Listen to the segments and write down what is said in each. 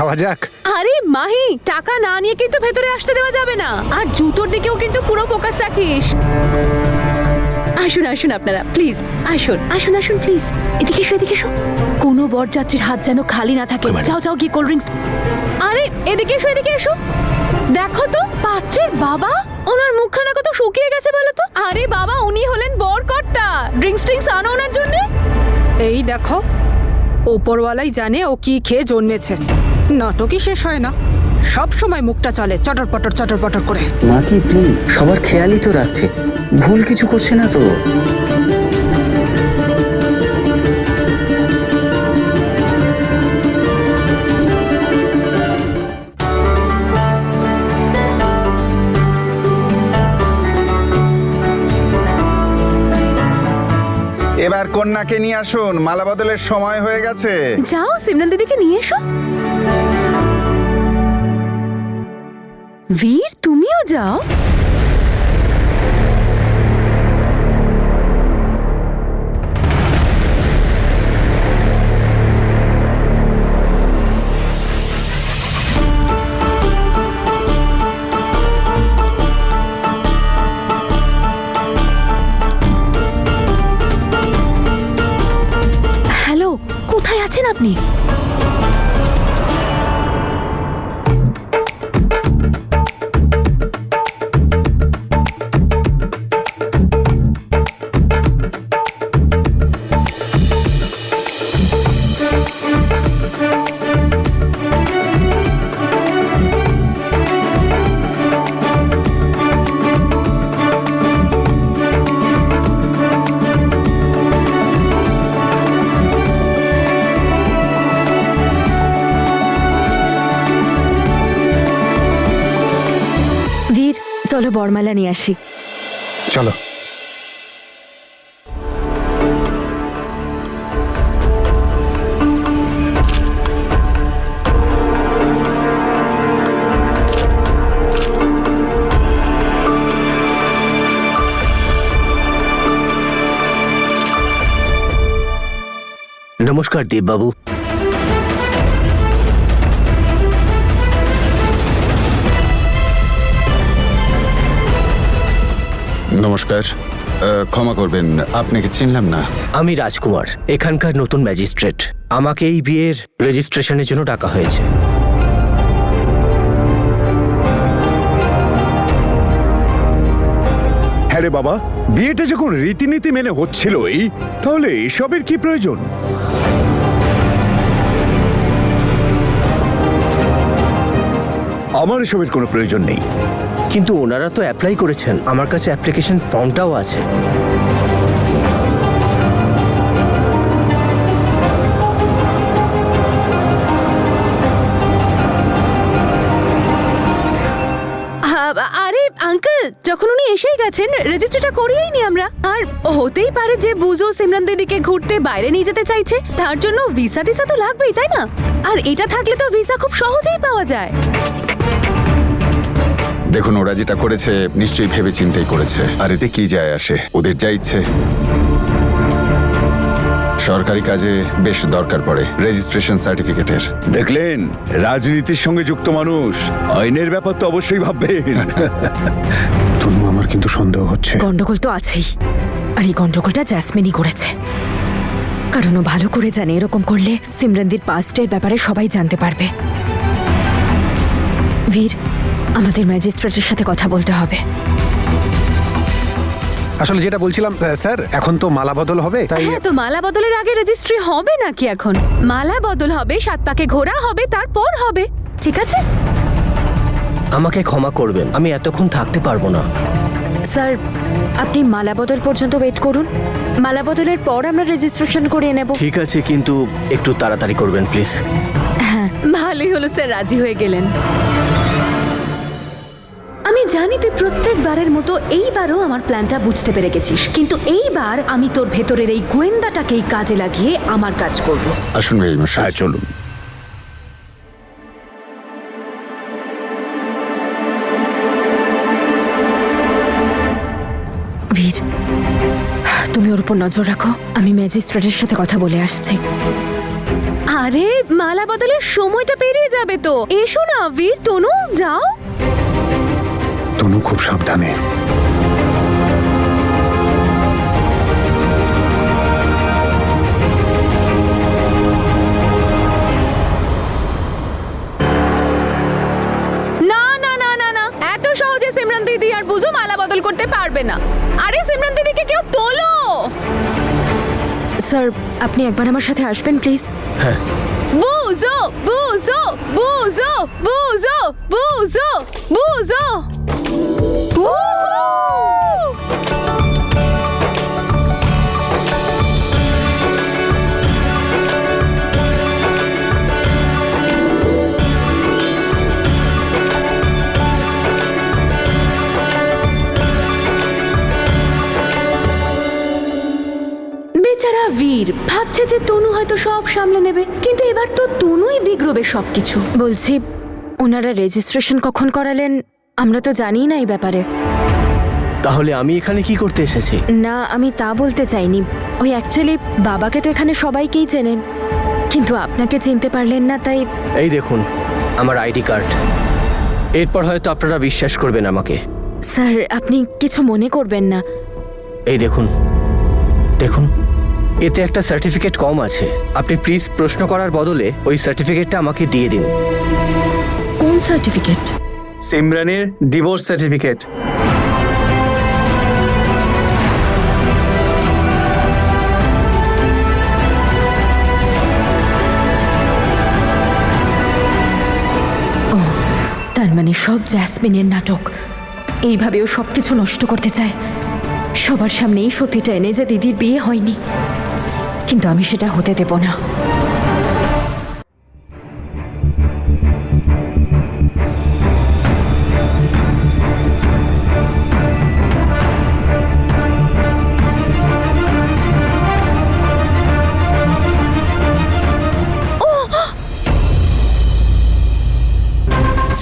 যাওয়া যাক। আরে মাহি, টাকা না নিয়ে কিন্তু ভেতরে আসতে দেওয়া যাবে না। আর জুতোর দিকেও কিন্তু পুরো ফোকাস রাখিস। আসুন আসুন আপনারা, প্লিজ আসুন আসুন আসুন প্লিজ। এদিকে এসো, এদিকে এসো। কোনো বরযাত্রীর হাত যেন খালি না থাকে। যাও যাও গিয়ে কোল্ড ড্রিঙ্কস। আরে এদিকে এসো, এদিকে এসো। দেখো তো পাত্রের বাবা, ওনার মুখখানা কত শুকিয়ে গেছে বলো তো। আরে বাবা, উনি হলেন বরকর্তা। ড্রিঙ্কস আনো ওনার জন্য। এই দেখো, ওপরওয়ালাই জানে ও কি খেয়ে জন্মেছে। নাটকই শেষ হয় না, সব সময় মুখটা চলে চটর পটর করে। মা কি প্লিজ, সবার খেয়ালই তো রাখছে, ভুল কিছু করছে না তো। এবার কন্যাকে নিয়ে আসুন, মালা বদলের সময় হয়ে গেছে। যাও সিমরান দিদিকে নিয়ে এসো। বীর, তুমিও যাও। হ্যালো, কোথায় আছেন আপনি? বীর, চলো বরমালা নিয়ে আসি। চলো। নমস্কার দেববাবু। নমস্কার, ক্ষমা করবেন, আপনাকে চিনলাম না। আমি রাজকুমার, এখানকার নতুন ম্যাজিস্ট্রেট। আমাকে এই বিয়ের রেজিস্ট্রেশনের জন্য ডাকা হয়েছে। হ্যাঁ রে বাবা, বিয়েটা যখন রীতিনীতি মেনে হচ্ছিলই, তাহলে এসবের কি প্রয়োজন? আমার এসবের কোনো প্রয়োজন নেই। কিন্তু ওনারা তো অ্যাপ্লাই করেছেন, আমার কাছে অ্যাপ্লিকেশন ফর্মটাও আছে। আরে আঙ্কেল, যখন উনি এসেই গেছেন, রেজিস্ট্রিটা করিয়েই নি আমরা। আর হতেই পারে যে বুঝো সিমরান দিদিকে ঘুরতে বাইরে নিয়ে যেতে চাইছে, তার জন্য ভিসা টিসা তো লাগবেই, তাই না? আর এটা থাকলে তো ভিসা খুব সহজেই পাওয়া যায়। দেখুন, ওরা যেটা করেছে নিশ্চয়ই ভেবে চিন্তেই করেছে। আর এতে কি যায় আসে, ওদের যা ইচ্ছে। সরকারি কাজে বেশ দরকার পড়ে রেজিস্ট্রেশন সার্টিফিকেটের। দেখলেন, রাজনীতির সঙ্গে যুক্ত মানুষ আইনের ব্যাপার তো অবশ্যই ভাববেন। তনু, আমার কিন্তু সন্দেহ হচ্ছে। গন্ডগোল তো আছেই, আর এই গন্ডগোলটা জ্যাসমিনই করেছে। কারণ ও ভালো করে জানে এরকম করলে সিমরানদির পাস্টের ব্যাপারে সবাই জানতে পারবে। বীর, আমাদের ম্যাজিস্ট্রেটের সাথে কথা বলতে হবে। আসলে যেটা বলছিলাম স্যার, এখন তো মালা বদল হবে, তাই হ্যাঁ, তো মালা বদলের আগে রেজিস্ট্রি হবে নাকি? এখন মালা বদল হবে, 7 পাকে ঘোরা হবে, তারপর হবে। ঠিক আছে? আমাকে ক্ষমা করবেন, আমি এতক্ষণ থাকতে পারবো না। স্যার, আপনি মালা বদল পর্যন্ত ওয়েট করুন। মালা বদলের পর আমরা রেজিস্ট্রেশন করিয়ে নেব। ঠিক আছে, কিন্তু একটু তাড়াতাড়ি করবেন প্লিজ। হ্যাঁ, ভালোই হলো স্যার, রাজি হয়ে গেলেন। আমি জানি তুই প্রত্যেকবারের মতো এইবারও আমার প্ল্যানটা বুঝতে পেরে গেছিস, কিন্তু এইবার আমি তোর ভেতরের এই গোয়েন্দাটাকেই কাজে লাগিয়ে আমার কাজ করব। আসুন এই মশাই, চলুন। বীর, তুমি ওর উপর নজর রাখো, আমি ম্যাজিস্ট্রেটের সাথে কথা বলে আসছি। আরে মালা বদলের সময়টা পেরিয়ে যাবে তো। এসো না বীর, তনু যাও। তনু খুব সাবধানে। না না না না না, এত সহজে সিমরান দিদি আর বুঝো মালা বদল করতে পারবে না। আরে সিমরান দিদিকে কেউ তোলো। স্যার আপনি একবার আমার সাথে আসবেন প্লিজ। বুঝো বুঝো বুঝো বুঝো বুঝো বুঝো। বেচারা বীর ভাবছে যে তনু হয়তো সব সামলে নেবে, কিন্তু এবার তো তনুই বিগড়বে সবকিছু। বলছি ওনারা রেজিস্ট্রেশন কখন করালেন? আমরা তো জানি না এই ব্যাপারে। তাহলে আমি এখানে কি করতে এসেছি? না আমি তা বলতে চাইনি, ওই অ্যাকচুয়ালি বাবাকে তো এখানে সবাইকেই চেনেন, কিন্তু আপনাকে চিনতে পারলেন না তাই। এই দেখুন আমার আইডি কার্ড। এরপর হয়তো আপনারা বিশ্বাস করবেন আমাকে। স্যার আপনি কিছু মনে করবেন না। এই দেখুন দেখুন, এতে একটা সার্টিফিকেট কম আছে। আপনি প্লিজ প্রশ্ন করার বদলে ওই সার্টিফিকেটটা আমাকে দিয়ে দিন। কোন সার্টিফিকেট? সিমরানের divorce certificate. তার মানে সব জ্যাসমিনের নাটক। এইভাবে ও সবকিছু নষ্ট করতে চায়। সবার সামনে এই সত্যিটা এনে যে দিদির বিয়ে হয়নি, কিন্তু আমি সেটা হতে দেব না।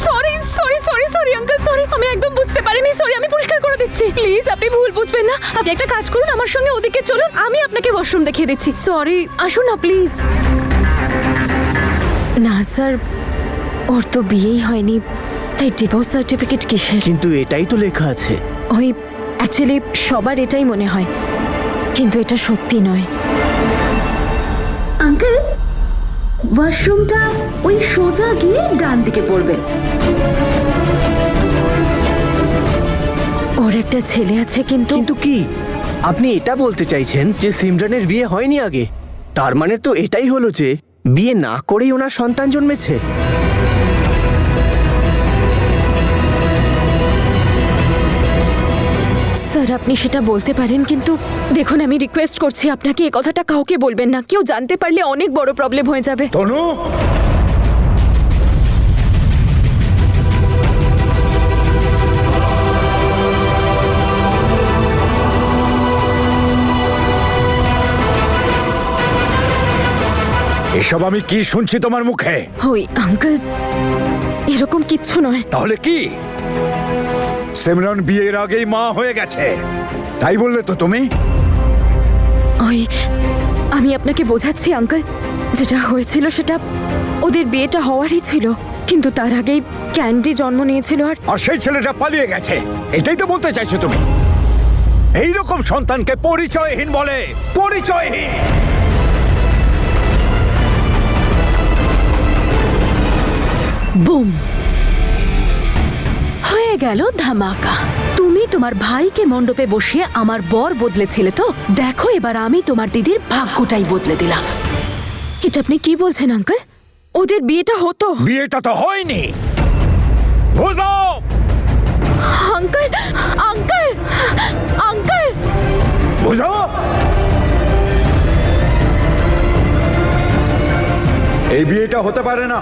Sorry sorry sorry sorry uncle, sorry, আমি একদম বুঝতে পারিনি। সরি, আমি পরিষ্কার করে দিচ্ছি। প্লিজ আপনি ভুল বুঝবেন না। আপনি একটা কাজ করুন, আমার সঙ্গে ওদিকে চলুন, আমি আপনাকে ওয়াশরুম দেখিয়ে দিচ্ছি। সরি, আসুন না প্লিজ। না স্যার, ওর তো বিয়েই হয়নি, তাই ডিভোর্স সার্টিফিকেট কিসের? কিন্তু এটাই তো লেখা আছে। ওই অ্যাকচুয়ালি সবার এটাই মনে হয়, কিন্তু এটা সত্যি নয়। আঙ্কেল, ওয়াশরুমটা ওই সোজা গিয়ে ডান দিকে পড়বে। ওর একটা ছেলে আছে, কিন্তু কিন্তু কি আপনি এটা বলতে চাইছেন যে সিমরানের বিয়ে হয়নি আগে? তার মানে তো এটাই হলো যে বিয়ে না করেই ওনার সন্তান জন্মেছে। স্যার আপনি সেটা বলতে পারেন, কিন্তু দেখুন আমি রিকোয়েস্ট করছি আপনাকে এই কথাটা কাউকে বলবেন না। কেউ জানতে পারলে অনেক বড় প্রবলেম হয়ে যাবে। তনু, এসব আমি কি শুনছি তোমার মুখে? ওই আঙ্কেল, এরকম কিচ্ছু নয়। তাহলে কি? সিমরন বিয়ের আগেই মা হয়ে গেছে, তাই বললে তো তুমি? ওই আমি আপনাকে বোঝাচ্ছি আঙ্কেল, যেটা হয়েছিল সেটা ওদের বিয়েটা হওয়ারই ছিল, কিন্তু তার আগেই ক্যান্ডি জন্ম নিয়েছিল। আর সেই ছেলেটা পালিয়ে গেছে, এটাই তো বলতে চাইছো তুমি? এইরকম সন্তানকে পরিচয়হীন বলে, পরিচয়হীন। বুম, হয়ে গেল ধামাকা। তুমি তোমার ভাইকে মণ্ডপে বসিয়ে আমার বর বদলেছিলে তো, দেখো এবার আমি তোমার দিদির ভাগ্যটাই বদলে দিলাম। এটা আপনি কি বলছেন আঙ্কেল? ওদের বিয়েটা হতো। বিয়েটা তো হয়নি, বুঝো? আঙ্কেল আঙ্কেল আঙ্কেল, বুঝো? এই বিয়েটা হতে পারে না।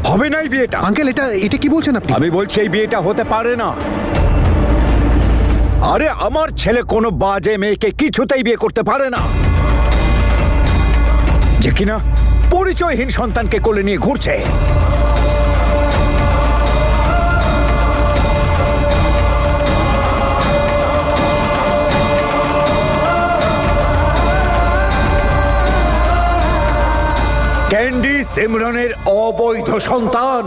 হবে না এই বিয়েটা। আঙ্কেল এটা এটা কি বলছেন আপনি? আমি বলছি এই বিয়েটা হতে পারে না। আরে আমার ছেলে কোনো বাজে মেয়েকে কিছুতেই বিয়ে করতে পারে না, যে কিনা পরিচয়হীন সন্তানকে কোলে নিয়ে ঘুরছে। সিমরনের অবৈধ সন্তান।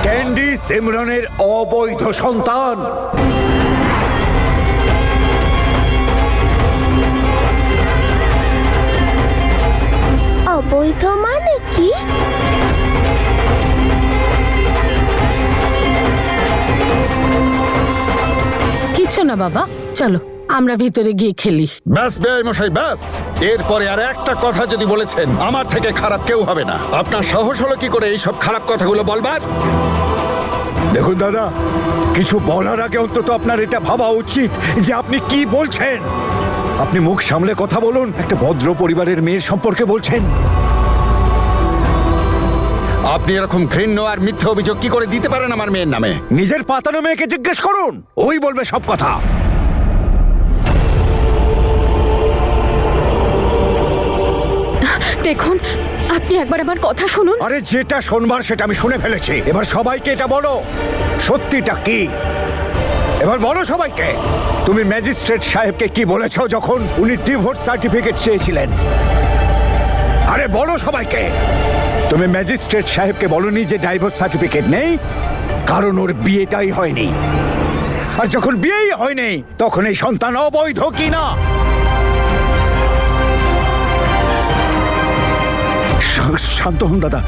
ক্যান্ডি সিমরনের অবৈধ সন্তান। অবৈধ মানে কি? কিছু না বাবা, চলো আমরা ভিতরে গিয়ে খেলি। ব্যাস বেআই মশাই ব্যাস, এরপরে আর একটা কথা যদি বলেছেন আমার থেকে খারাপ কেউ হবে না। আপনার সাহস হলো কি করে এইসব খারাপ কথাগুলো বলবার? দেখুন দাদা, কিছু বলার আগে অন্তত আপনার এটা ভাবা উচিত যে আপনি কি বলছেন। আপনি মুখ সামলে কথা বলুন। একটা ভদ্র পরিবারের মেয়ের সম্পর্কে বলছেন। আপনি এরকম ঘৃণ্য আর মিথ্যে অভিযোগ কি করে দিতে পারেন আমার মেয়ের নামে? নিজের পাতানো মেয়েকে জিজ্ঞেস করুন, ওই বলবে সব কথা। দেখুন, আপনি একবার আমার কথা শুনুন। আরে যেটা শোনবার সেটা আমি শুনে ফেলেছি। এবার সবাইকে এটা বলো, সত্যিটা কি? এবার বলো সবাইকে, তুমি ম্যাজিস্ট্রেট সাহেবকে কি বলেছো যখন উনি ডিভোর্স সার্টিফিকেট চেয়েছিলেন? আরে বলো সবাইকে, তুমি ম্যাজিস্ট্রেট সাহেবকে বলনি যে ডাইভোর্স সার্টিফিকেট নেই, কারণ ওর বিয়েটাই হয়নি। আর যখন বিয়েই হয়নি তখন এই সন্তান অবৈধ কি না? শান্ত হন দাদা।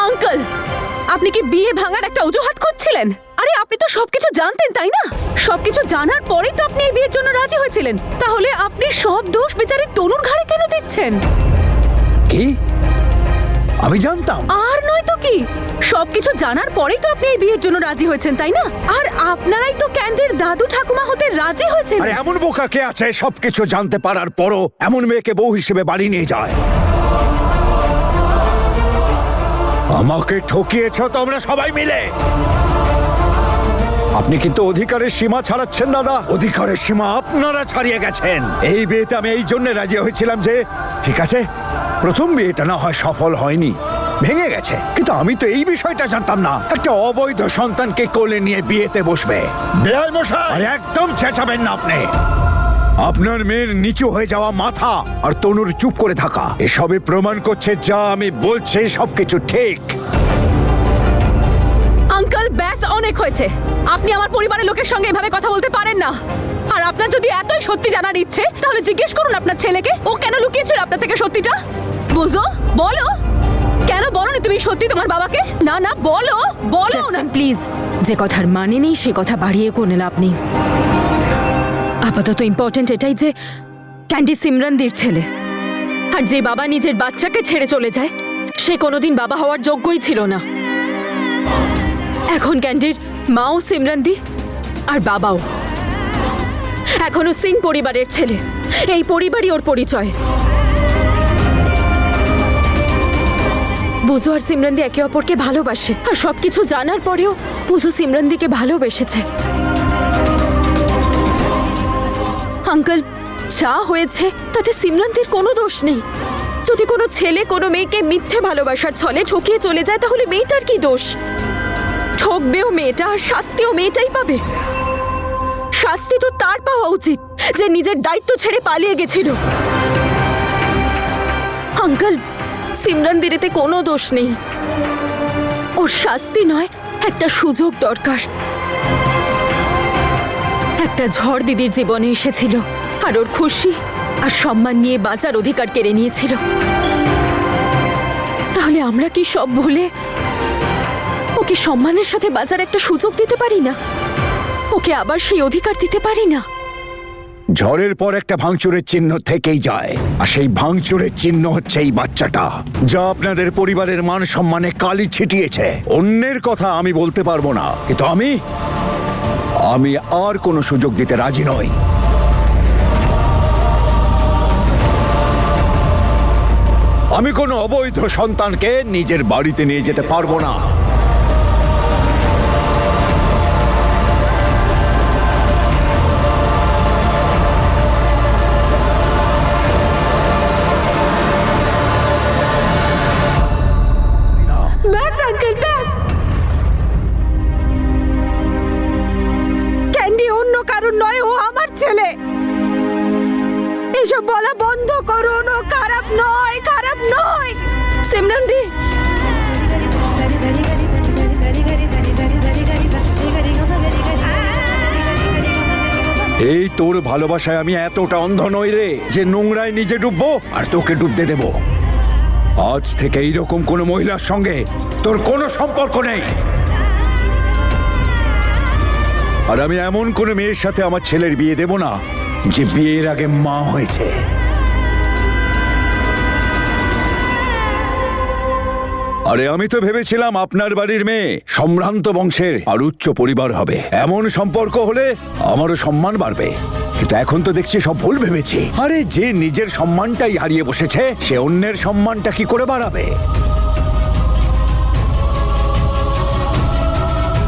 আঙ্কেল, আপনি কি বিয়ে ভাঙার একটা অজুহাত খুঁজছিলেন? আরে আপনি তো সবকিছু জানতেন, তাই না? সবকিছু জানার পরেই তো আপনি এই বিয়ের জন্য রাজি হয়েছিলেন। তাহলে আপনি সব দোষ বিচারে তনুর ঘাড়ে কেন দিচ্ছেন? কি? আমি জানতাম? আর নয় তো কি, সবকিছু জানার পরেই তো আপনি এই বিয়ের জন্য রাজি হয়েছেন, তাই না? আর আপনারাই তো ক্যান্ডির দাদু ঠাকুমা হতে রাজি হয়েছেন। আরে এমন বোকা কে আছে সবকিছু জানতে পারার পরও এমন মেয়েকে বউ হিসেবে বাড়ি নিয়ে যায়? আমাকে ঠকিয়েছ তোমরা সবাই মিলে। আপনি কিন্তু অধিকারের সীমা ছাড়াচ্ছেন দাদা। অধিকারের সীমা আপনারা ছাড়িয়ে গেছেন। এই বিয়েতে আমি এই জন্য রাজি হয়েছিলাম যে ঠিক আছে, প্রথম বিয়েটা না হয় সফল হয়নি, ভেঙে গেছে, কিন্তু আমি তো এই বিষয়টা জানতাম না একটা অবৈধ সন্তানকে কোলে নিয়ে বিয়েতে বসবে। বেআই মশাই! আরে একদম চেঁচাবেন না আপনি। আপনার মেয়ের নিচু হয়ে যাওয়া মাথা আর তনুর চুপ করে থাকা এসবই প্রমাণ করছে যা আমি বলছি সবকিছু ঠিক। আঙ্কেল, ব্যাস অনেক হয়েছে। আপনি আমার পরিবারের লোকের সঙ্গে এভাবে কথা বলতে পারেন না। আর আপনার যদি এতই সত্যি জানার ইচ্ছে, তাহলে জিজ্ঞেস করুন আপনার ছেলেকে ও কেন লুকিয়েছিল আপনার থেকে সত্যিটা। বুঝো, বলো, কেন বলনি তুমি সত্যি তোমার বাবাকে? না না, বলো বলো না। প্লিজ, যে কথার মানে নেই সে কথা বাড়িয়ে কোনো লাভ নেই। আপাতত ইম্পর্টেন্ট এটাই যে ক্যান্ডি সিমরানদির ছেলে, আর যে বাবা নিজের বাচ্চাকে ছেড়ে চলে যায় সে কোনোদিন বাবা হওয়ার যোগ্যই ছিল না। এখন ক্যান্ডির মাও সিমরানদি আর বাবাও। এখনো সিং পরিবারের ছেলে, এই পরিবারই ওর পরিচয়। বুঝু আর সিমরানদি একে অপরকে ভালোবাসে, আর সবকিছু জানার পরেও বুঝু সিমরানদিকে ভালোবেসেছে। আঙ্কেল, যা হয়েছে তাতে সিমরানদির কোনো দোষ নেই। যদি কোনো ছেলে কোনো মেয়েকে মিথ্যে ভালোবাসার ছলে ঠকিয়ে চলে যায় তাহলে মেয়েটার কি দোষ? ঠকবেও মেয়েটা আর শাস্তিও মেয়েটাই পাবে। শাস্তি তো তার পাওয়া উচিত যে নিজের দায়িত্ব ছেড়ে পালিয়ে গেছিল। আঙ্কেল, সিমরানদির এতে কোনো দোষ নেই। ওর শাস্তি নয়, একটা সুযোগ দরকার। একটা ঝড় দিদির জীবনে এসেছিল আর ওর খুশি আর সম্মান নিয়ে বাঁচার অধিকার কেড়ে নিয়েছিল। তাহলে আমরা কি সব ভুলে ওকে সম্মানের সাথে বাঁচার একটা সুযোগ দিতে পারি না? ওকে আবার সেই অধিকার দিতে পারি না? ঝড়ের পর একটা ভাঙচুরের চিহ্ন থেকেই যায়, আর সেই ভাঙচুরের চিহ্ন হচ্ছে এই বাচ্চাটা, যা আপনাদের পরিবারের মান সম্মানে কালি ছিটিয়েছে। অন্যের কথা আমি বলতে পারবো না, কিন্তু আমি আর কোনো সুযোগ দিতে রাজি নই। আমি কোনো অবৈধ সন্তানকে নিজের বাড়িতে নিয়ে যেতে পারবো না। ব্যাস আঙ্কেল, ব্যাস। বলা বন্ধ করুন। ও খারাপ নয়, খারাপ নয়। সিমরান দি, এই তোর ভালোবাসায় আমি এতটা অন্ধ নই রে যে নোংরায় নিজে ডুববো আর তোকে ডুবতে দেব। আজ থেকে এইরকম কোনো মহিলার সঙ্গে তোর কোনো সম্পর্ক নেই। আর আমি এমন কোনো মেয়ের সাথে আমার ছেলের বিয়ে দেব না যে বিয়ের আগে মা হয়েছে। আরে আমি তো ভেবেছিলাম আপনার বাড়ির মেয়ে সম্ভ্রান্ত বংশের আর উচ্চ পরিবার হবে, এমন সম্পর্ক হলে আমারও সম্মান বাড়বে। কিন্তু এখন তো দেখছি সব ভুল ভেবেছি। আরে যে নিজের সম্মানটাই হারিয়ে বসেছে সে অন্যের সম্মানটা কি করে বাড়াবে?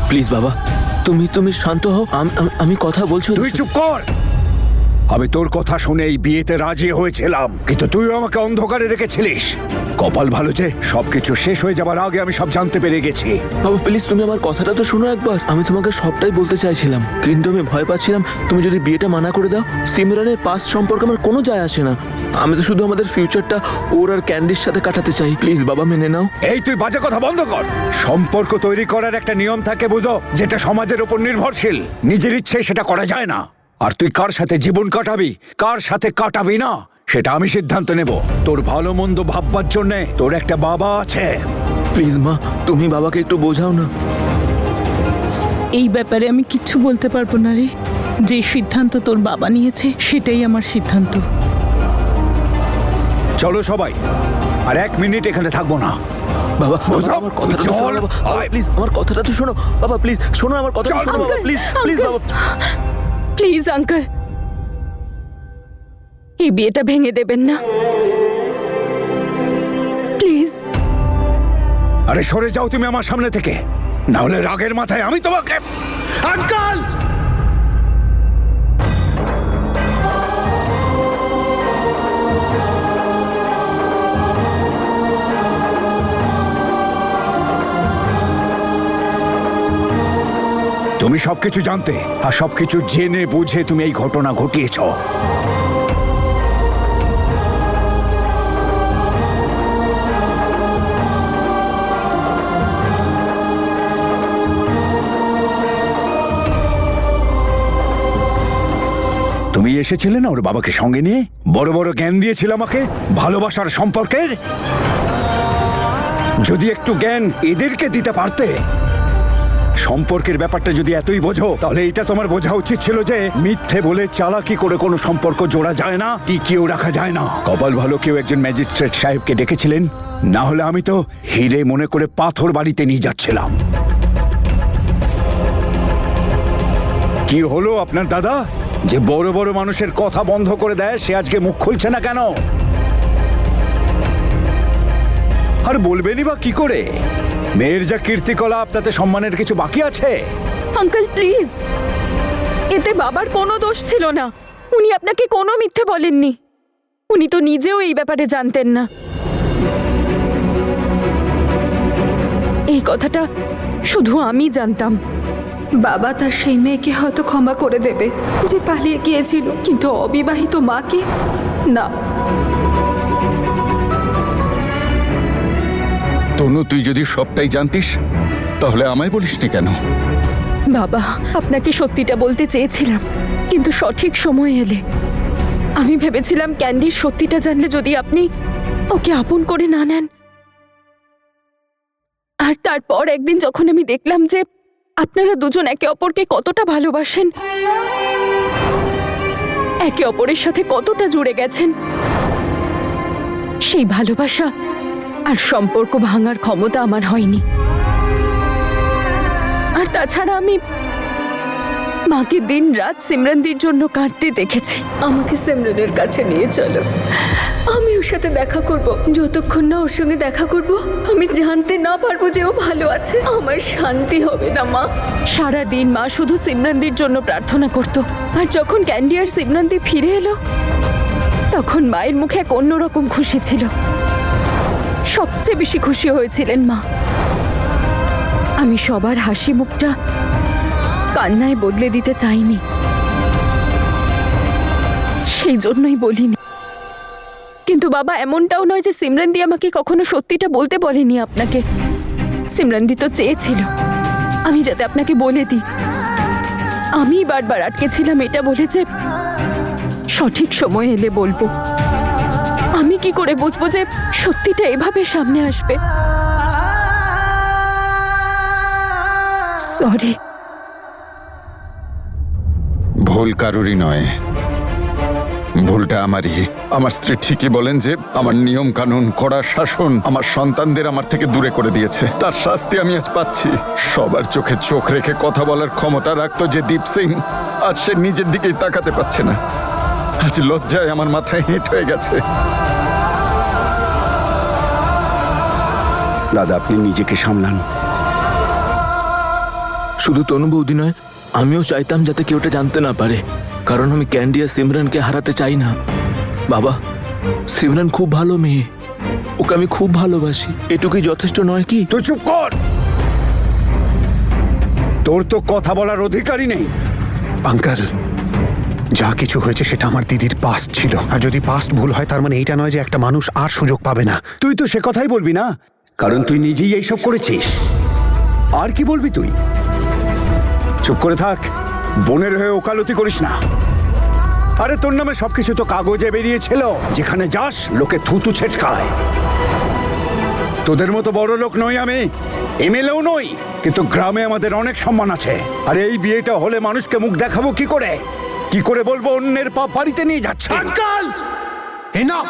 প্লিজ বাবা, তুমি শান্ত হও। আমি কথা বলছি। তুই চুপ কর। আমি তোর কথা শুনে এই বিয়েতে রাজি হয়েছিলাম, কিন্তু তুইও আমাকে অন্ধকারে রেখেছিলিস। কপাল ভালো যে সবকিছু শেষ হয়ে যাবার আগে আমি সব জানতে পেরে গেছি। বাবা প্লিজ, তুমি আমার কথাটা তো শোনো একবার। আমি তোমাকে সবটাই বলতে চাইছিলাম, কিন্তু আমি ভয় পাচ্ছিলাম তুমি যদি বিয়েটা মানা করে দাও। সিমরানের পাস্ট সম্পর্কে আমার কোনো যায় আসে না। আমি তো শুধু আমাদের ফিউচারটা ওর আর ক্যান্ডির সাথে কাটাতে চাই। প্লিজ বাবা, মেনে নাও। এই তুই বাজে কথা বন্ধ কর। সম্পর্ক তৈরি করার একটা নিয়ম থাকে বুঝো, যেটা সমাজের উপর নির্ভরশীল। নিজের ইচ্ছে সেটা করা যায় না। আর তুই কার সাথে জীবন কাটাবি, কার সাথে কাটাবি না, সেটা আমি সিদ্ধান্ত নেব। তোর ভালো মন্দ ভাববার জন্যে তোর একটা বাবা আছে। প্লিজ মা, তুমি বাবাকে একটু বোঝাও না। এই ব্যাপারে আমি কিচ্ছু বলতে পারবো না রে। যে সিদ্ধান্ত তোর বাবা নিয়েছে সেটাই আমার সিদ্ধান্ত। চলো সবাই, আর 1 মিনিট এখানে থাকবো না। বাবা বোঝাও, আমার কথাটা তো শোনো বাবা। প্লিজ আমার কথাটা তো শোনো বাবা। প্লিজ শোনো আমার কথাটা শোনো বাবা। প্লিজ প্লিজ বাবা। প্লিজ আঙ্কেল, এই বিয়েটা ভেঙে দেবেন না প্লিজ। আরে সরে যাও তুমি আমার সামনে থেকে, না হলে রাগের মাথায় আমি তোমাকে। আঙ্কেল! তুমি সবকিছু জানতে আর সবকিছু জেনে বুঝে তুমি এই ঘটনা ঘটিয়েছ। তুমি এসেছিলে না ওর বাবাকে সঙ্গে নিয়ে, বড় বড় জ্ঞান দিয়েছিল আমাকে ভালোবাসার সম্পর্কের। যদি একটু জ্ঞান এদেরকে দিতে পারতে, সম্পর্কের ব্যাপারটা যদি এতই বোঝো, তাহলে এটা তোমার বোঝা উচিত ছিল যে মিথ্যে বলে চালাকি করে কোনো সম্পর্ক জোড়া যায় না, টিকিয়েও রাখা যায় না। কপাল ভালো কেউ একজন ম্যাজিস্ট্রেট সাহেবকে ডেকেছিলেন, না হলে আমি তো হিরে মনে করে পাথর বাড়িতে নিয়ে যাচ্ছিলাম। কি হলো আপনার দাদা, যে বড় বড় মানুষের কথা বন্ধ করে দেয়, সে আজকে মুখ খুলছে না কেন? আর বলবেনই বা কি করে? মেয়ের যা কীর্তিকলাপ, তাতে সম্মানের কিছু বাকি আছে? আঙ্কেল প্লিজ, এতে বাবার কোনো দোষ ছিল না। উনি আপনাকে কোনো মিথ্যে বলেননি। উনি তো নিজেও এই ব্যাপারে জানতেন না। এই কথাটা শুধু আমি জানতাম। বাবা তার সেই মেয়েকে হয়তো ক্ষমা করে দেবে যে পালিয়ে গিয়েছিল, কিন্তু অবিবাহিত মাকে না। তনু, তুই যদি সবটাই জানতিস তাহলে আমায় বলিসনি কেন? বাবা, আপনাকে সত্যিটা বলতে চেয়েছিলাম, কিন্তু সঠিক সময় এলে। আমি ভেবেছিলাম ক্যান্ডির সত্যিটা জানলে যদি আপনি ওকে আপন করে না নেন। আর তারপর একদিন যখন আমি দেখলাম যে আপনারা দুজন একে অপরকে কতটা ভালোবাসেন, একে অপরের সাথে কতটা জুড়ে গেছেন, সেই ভালোবাসা আর সম্পর্ক ভাঙার ক্ষমতা আমার হয়নি। আর তাছাড়া আমি মাকে দিন রাত সিমরানদির জন্য কাঁদতে দেখেছি। আমাকে সিমরানের কাছে নিয়ে চলো, আমি ওর সাথে দেখা করব। যতক্ষণ না ওর সঙ্গে দেখা করব, আমি জানতে না পারবো যে ও ভালো আছে, আমার শান্তি হবে না মা। সারা দিন মা শুধু সিমরানদির জন্য প্রার্থনা করত। আর যখন ক্যান্ডি আর সিমরানদি ফিরে এলো, তখন মায়ের মুখে এক অন্যরকম খুশি ছিল। সবচেয়ে বেশি খুশি হয়েছিলেন মা। আমি সবার হাসি মুখটা কান্নায় বদলে দিতে চাইনি, সেই জন্যই বলিনি। কিন্তু বাবা এমনটাও নয় যে সিমরানদি আমাকে কখনো সত্যিটা বলতে বলেনি আপনাকে। সিমরানদি তো চেয়েছিল আমি যাতে আপনাকে বলে দিই। আমি বারবার আটকেছিলাম এটা বলে যে সঠিক সময় এলে বলবো। আমি কি করে বুঝবো যে সত্যিটা এভাবে সামনে আসবে? সরি। ভুল কারুরই নয়, ভুলটা আমারই। আমার স্ত্রী ঠিকই বলেন যে আমার নিয়ম কানুন, কড়া শাসন আমার সন্তানদের আমার থেকে দূরে করে দিয়েছে। তার শাস্তি আমি আজ পাচ্ছি। সবার চোখে চোখ রেখে কথা বলার ক্ষমতা রাখতো যে দীপ সিং, আজ সে নিজের দিকেই তাকাতে পারছে না। আজ লজ্জায় আমার মাথায় হেঁট হয়ে গেছে। দাদা, আপনি নিজেকে সামলান। শুধু তনু বৌদি নয়, আমিও চাইতাম যাতে কেউ এটা জানতে না পারে, কারণ আমি ক্যান্ডি আর সিমরানকে হারাতে চাই না। বাবা, সিমরান খুব ভালো মেয়ে, ওকে আমি খুব ভালোবাসি। এটুকুই যথেষ্ট নয় কি? তুই চুপ কর। তোর তো কথা বলার অধিকারই নেই। আঙ্কেল, যা কিছু হয়েছে সেটা আমার দিদির পাস্ট ছিল। আর যদি পাস্ট ভুল হয় তার মানে এইটা নয় যে একটা মানুষ আর সুযোগ পাবে না। তুই তো সে কথাই বলবি না, কারণ তুই নিজেই এইসব করেছিস। আর কি বলবি তুই? চুপ করে থাক, বোনের হয়ে ওকালতি করিস না। আরে তোর নামে সবকিছু তো কাগজে বেরিয়েছিল। যেখানে যাস লোকে থুতু ছেটকায়। তোদের মতো বড় লোক নই আমি, এমএলএও নই, কিন্তু গ্রামে আমাদের অনেক সম্মান আছে। আর এই বিয়েটা হলে মানুষকে মুখ দেখাবো কি করে? কি করে বলবো অন্যের পা বাড়িতে নিয়ে যাচ্ছে? Uncle, enough!